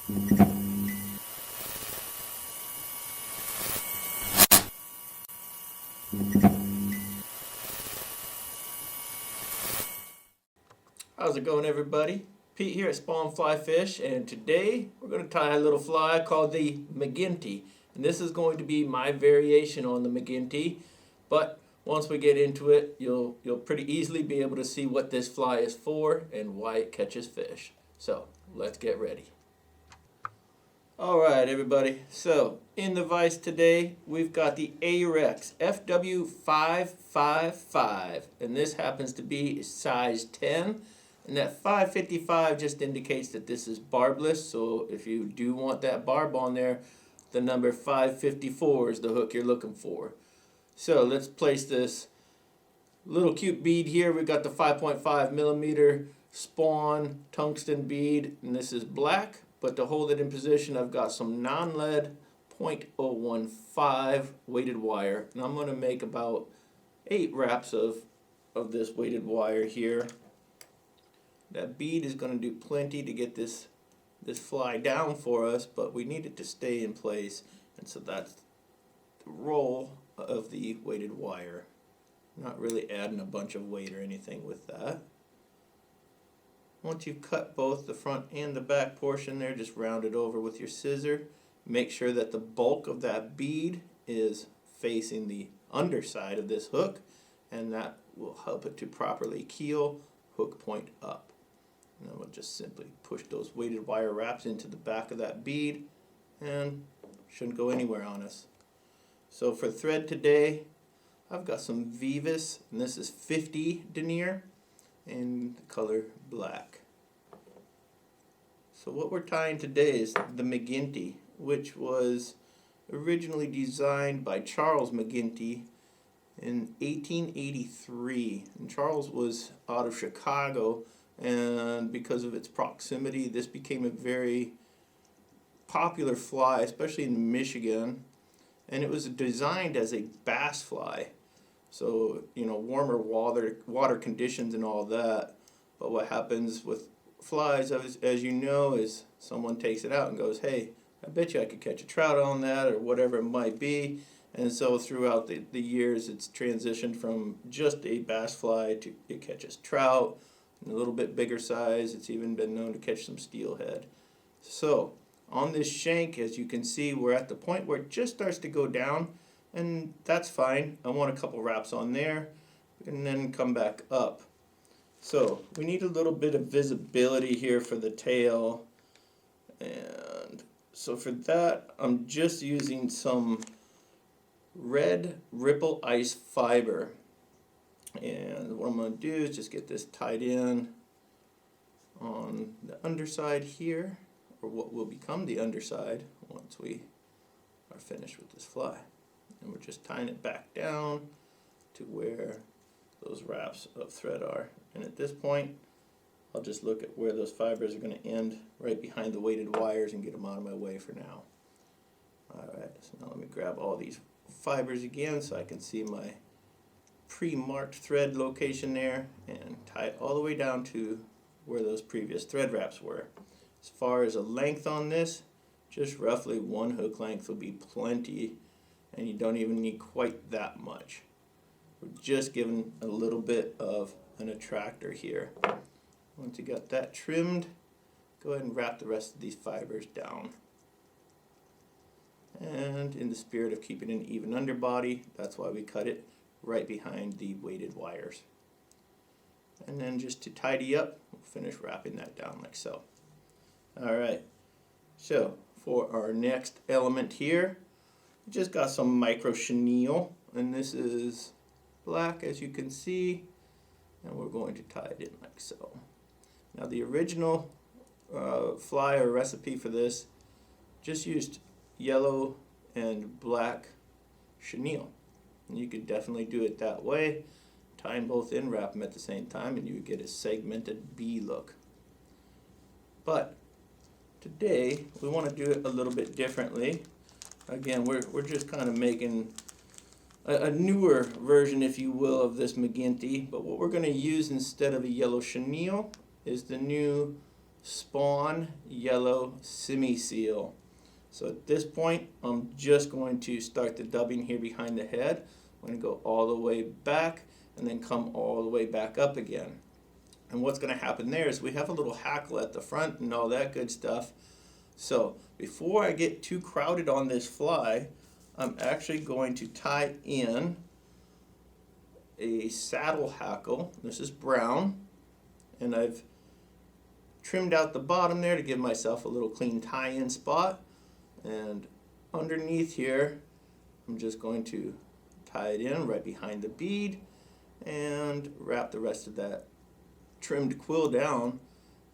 How's it going, everybody? Pete here at Spawn Fly Fish, and today we're going to tie a little fly called the McGinty. And this is going to be my variation on the McGinty, but once we get into it, you'll pretty easily be able to see what this fly is for and why it catches fish. So let's get ready. Alright, everybody, so in the vise today we've got the Ahrex FW555, and this happens to be size 10, and that 555 just indicates that this is barbless. So if you do want that barb on there, the number 554 is the hook you're looking for. So let's place this little cute bead here. We've got the 5.5 millimeter Spawn tungsten bead, and this is black. But to hold it in position, I've got some non-lead 0.015 weighted wire, and I'm going to make about 8 wraps of this weighted wire here. That bead is going to do plenty to get this fly down for us, but we need it to stay in place, and so that's the roll of the weighted wire. Not really adding a bunch of weight or anything with that. Once you've cut both the front and the back portion there, just round it over with your scissor. Make sure that the bulk of that bead is facing the underside of this hook, and that will help it to properly keel, hook point up. And then we'll just simply push those weighted wire wraps into the back of that bead, and shouldn't go anywhere on us. So for thread today, I've got some Veevus, and this is 50 denier in the color black. So what we're tying today is the McGinty, which was originally designed by Charles McGinty in 1883. And Charles was out of Chicago, and because of its proximity, this became a very popular fly, especially in Michigan. And it was designed as a bass fly. So, you know, warmer water conditions and all that. But what happens with flies, as you know, is someone takes it out and goes, hey, I bet you I could catch a trout on that, or whatever it might be. And so throughout the years, it's transitioned from just a bass fly to it catches trout, and a little bit bigger size. It's even been known to catch some steelhead. So on this shank, as you can see, we're at the point where it just starts to go down. And that's fine. I want a couple wraps on there and then come back up. So we need a little bit of visibility here for the tail. And so for that, I'm just using some red ripple ice fiber. And what I'm going to do is just get this tied in on the underside here, or what will become the underside once we are finished with this fly. And we're just tying it back down to where those wraps of thread are. And at this point, I'll just look at where those fibers are going to end right behind the weighted wires and get them out of my way for now. Alright, so now let me grab all these fibers again so I can see my pre-marked thread location there and tie it all the way down to where those previous thread wraps were. As far as a length on this, just roughly 1 hook length will be plenty. And you don't even need quite that much. We're just giving a little bit of an attractor here. Once you got that trimmed, go ahead and wrap the rest of these fibers down. And in the spirit of keeping an even underbody, that's why we cut it right behind the weighted wires. And then just to tidy up, we'll finish wrapping that down like so. Alright, so for our next element here, just got some micro chenille, and this is black, as you can see, and we're going to tie it in like so. Now the original fly or recipe for this just used yellow and black chenille, and you could definitely do it that way, tie them both in, wrap them at the same time, and you would get a segmented bee look. But today we want to do it a little bit differently. Again, we're just kind of making a newer version, if you will, of this McGinty. But what we're going to use instead of a yellow chenille is the new spawn yellow Simi seal. So at this point, I'm just going to start the dubbing here behind the head. I'm going to go all the way back and then come all the way back up again. And what's going to happen there is we have a little hackle at the front and all that good stuff. So before I get too crowded on this fly, I'm actually going to tie in a saddle hackle. This is brown, and I've trimmed out the bottom there to give myself a little clean tie-in spot. And underneath here, I'm just going to tie it in right behind the bead and wrap the rest of that trimmed quill down.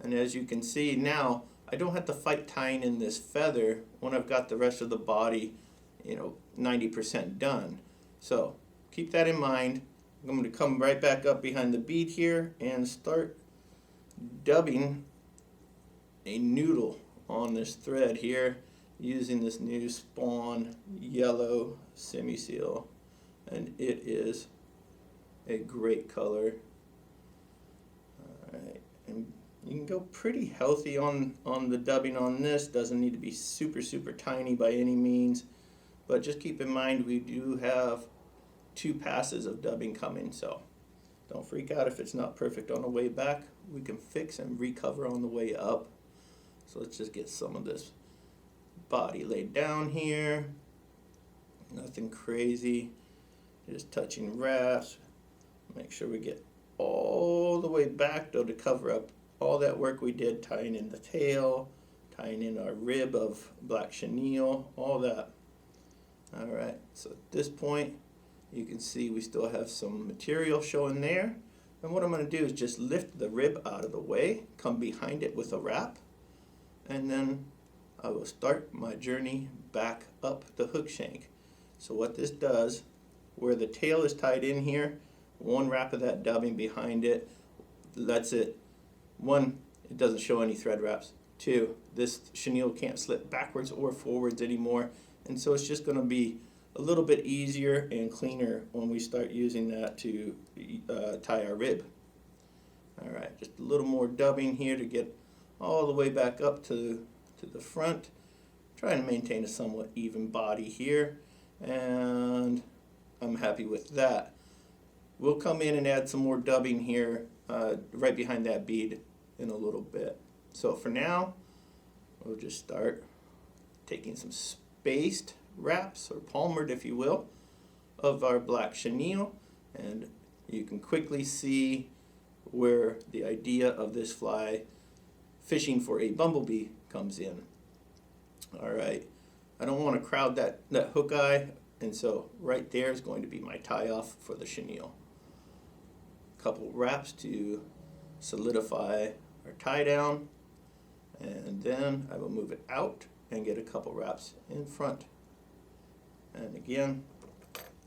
And as you can see now, I don't have to fight tying in this feather when I've got the rest of the body, 90% done. So keep that in mind. I'm going to come right back up behind the bead here and start dubbing a noodle on this thread here using this new spawn yellow Simi seal, and it is a great color. Alright, and you can go pretty healthy on the dubbing on this. Doesn't need to be super tiny by any means, but just keep in mind we do have 2 passes of dubbing coming, so don't freak out if it's not perfect on the way back. We can fix and recover on the way up. So let's just get some of this body laid down here. Nothing crazy, just touching wraps. Make sure we get all the way back though to cover up all that work we did tying in the tail, tying in our rib of black chenille, all that. Alright, so at this point you can see we still have some material showing there. And what I'm going to do is just lift the rib out of the way, come behind it with a wrap, and then I will start my journey back up the hook shank. So what this does, where the tail is tied in here, 1 wrap of that dubbing behind it lets it, 1, it doesn't show any thread wraps. 2, this chenille can't slip backwards or forwards anymore, and so it's just going to be a little bit easier and cleaner when we start using that to tie our rib. Alright, just a little more dubbing here to get all the way back up to the front. Trying to maintain a somewhat even body here, and I'm happy with that. We'll come in and add some more dubbing here right behind that bead in a little bit. So for now, we'll just start taking some spaced wraps, or palmered if you will, of our black chenille, and you can quickly see where the idea of this fly fishing for a bumblebee comes in. Alright, I don't want to crowd that hook eye, and so right there is going to be my tie off for the chenille. Couple wraps to solidify our tie down, and then I will move it out and get a couple wraps in front. And again,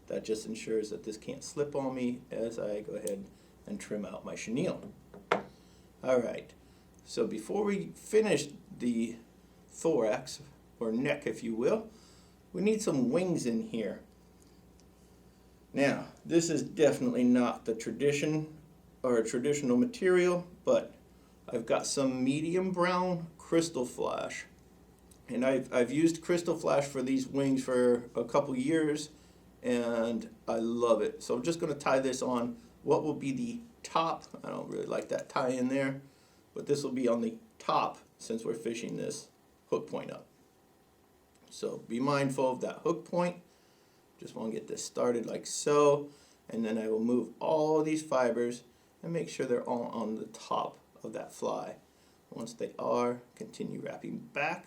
that just ensures that this can't slip on me as I go ahead and trim out my chenille. Alright, so before we finish the thorax, or neck if you will, we need some wings in here. Now, this is definitely not the tradition or a traditional material, but I've got some medium brown Krystal flash. And I've used Krystal flash for these wings for a couple years, and I love it. So I'm just going to tie this on what will be the top. I don't really like that tie in there, but this will be on the top since we're fishing this hook point up. So be mindful of that hook point. Just want to get this started like so, and then I will move all these fibers and make sure they're all on the top of that fly. Once they are, continue wrapping back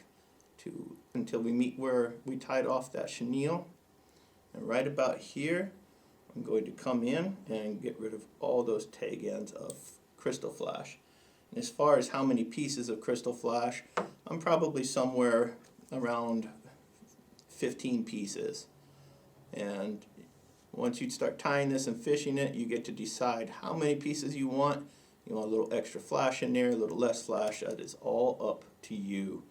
until we meet where we tied off that chenille. And right about here, I'm going to come in and get rid of all those tag ends of Krystal flash. And as far as how many pieces of Krystal flash, I'm probably somewhere around 15 pieces. And once you start tying this and fishing it, you get to decide how many pieces you want. You want a little extra flash in there, a little less flash. That is all up to you.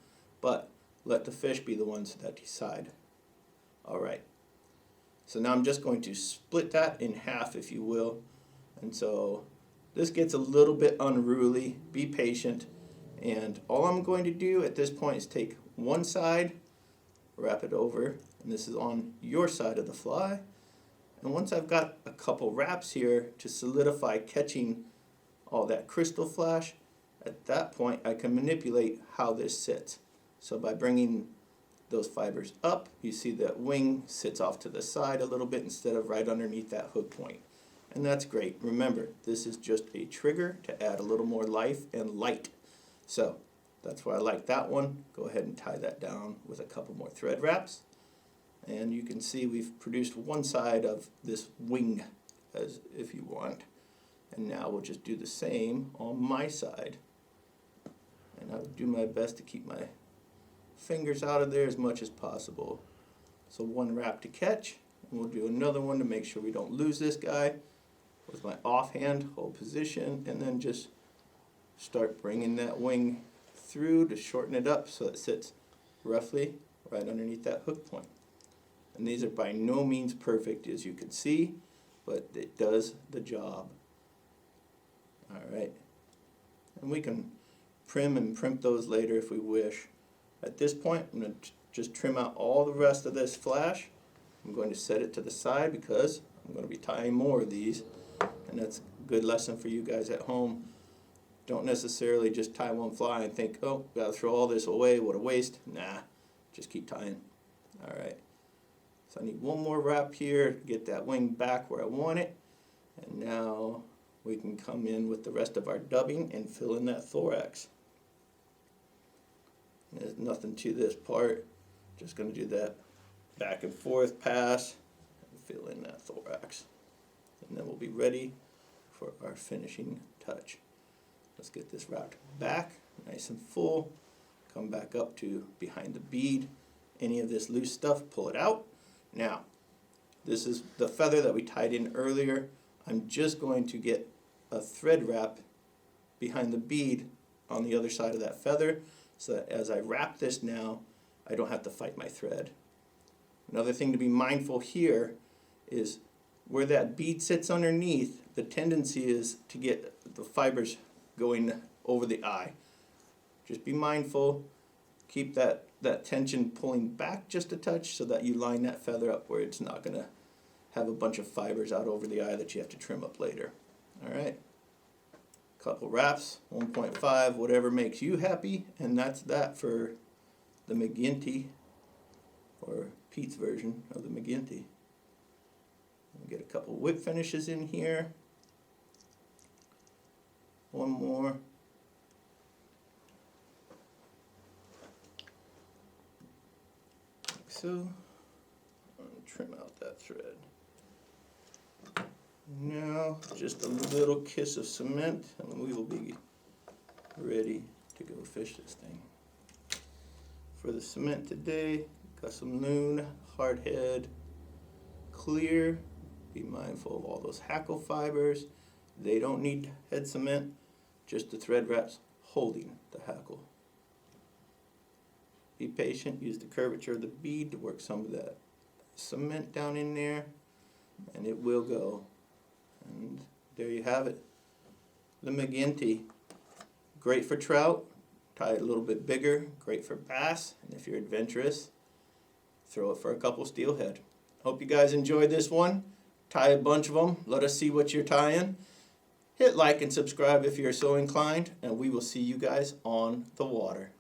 But let the fish be the ones that decide. Alright, so now I'm just going to split that in half, if you will. And so this gets a little bit unruly. Be patient. And all I'm going to do at this point is take one side, wrap it over, and this is on your side of the fly. And once I've got a couple wraps here to solidify catching all that crystal flash, at that point I can manipulate how this sits. So by bringing those fibers up, you see that wing sits off to the side a little bit instead of right underneath that hook point. And that's great. Remember, this is just a trigger to add a little more life and light. So that's why I like that one. Go ahead and tie that down with a couple more thread wraps. And you can see we've produced one side of this wing, as if you want. And now we'll just do the same on my side. And I'll do my best to keep my fingers out of there as much as possible. So one wrap to catch, and we'll do another one to make sure we don't lose this guy. With my offhand, hold position, and then just start bringing that wing through to shorten it up so it sits roughly right underneath that hook point. And these are by no means perfect, as you can see, but it does the job. Alright, and we can trim and primp those later if we wish. At this point, I'm going to just trim out all the rest of this flash. I'm going to set it to the side because I'm going to be tying more of these. And that's a good lesson for you guys at home. Don't necessarily just tie one fly and think, oh, gotta throw all this away, what a waste. Nah, just keep tying. Alright, so I need one more wrap here to get that wing back where I want it. And now we can come in with the rest of our dubbing and fill in that thorax. There's nothing to this part. Just going to do that back and forth pass and fill in that thorax. And then we'll be ready for our finishing touch. Let's get this wrapped back nice and full. Come back up to behind the bead. Any of this loose stuff, pull it out. Now, this is the feather that we tied in earlier. I'm just going to get a thread wrap behind the bead on the other side of that feather, so that as I wrap this now, I don't have to fight my thread. Another thing to be mindful here is where that bead sits underneath, the tendency is to get the fibers going over the eye. Just be mindful, keep that tension pulling back just a touch so that you line that feather up where it's not going to have a bunch of fibers out over the eye that you have to trim up later. Alright, couple wraps, 1.5, whatever makes you happy, and that's that for the McGinty, or Pete's version of the McGinty. We'll get a couple whip finishes in here. One more. Like so. Trim out that thread. Now, just a little kiss of cement, and we will be ready to go fish this thing. For the cement today, got some Loon, hardhead, clear. Be mindful of all those hackle fibers. They don't need head cement, just the thread wraps holding the hackle. Be patient, use the curvature of the bead to work some of that cement down in there, and it will go. And there you have it. The McGinty. Great for trout. Tie it a little bit bigger. Great for bass. And if you're adventurous, throw it for a couple steelhead. Hope you guys enjoyed this one. Tie a bunch of them. Let us see what you're tying. Hit like and subscribe if you're so inclined. And we will see you guys on the water.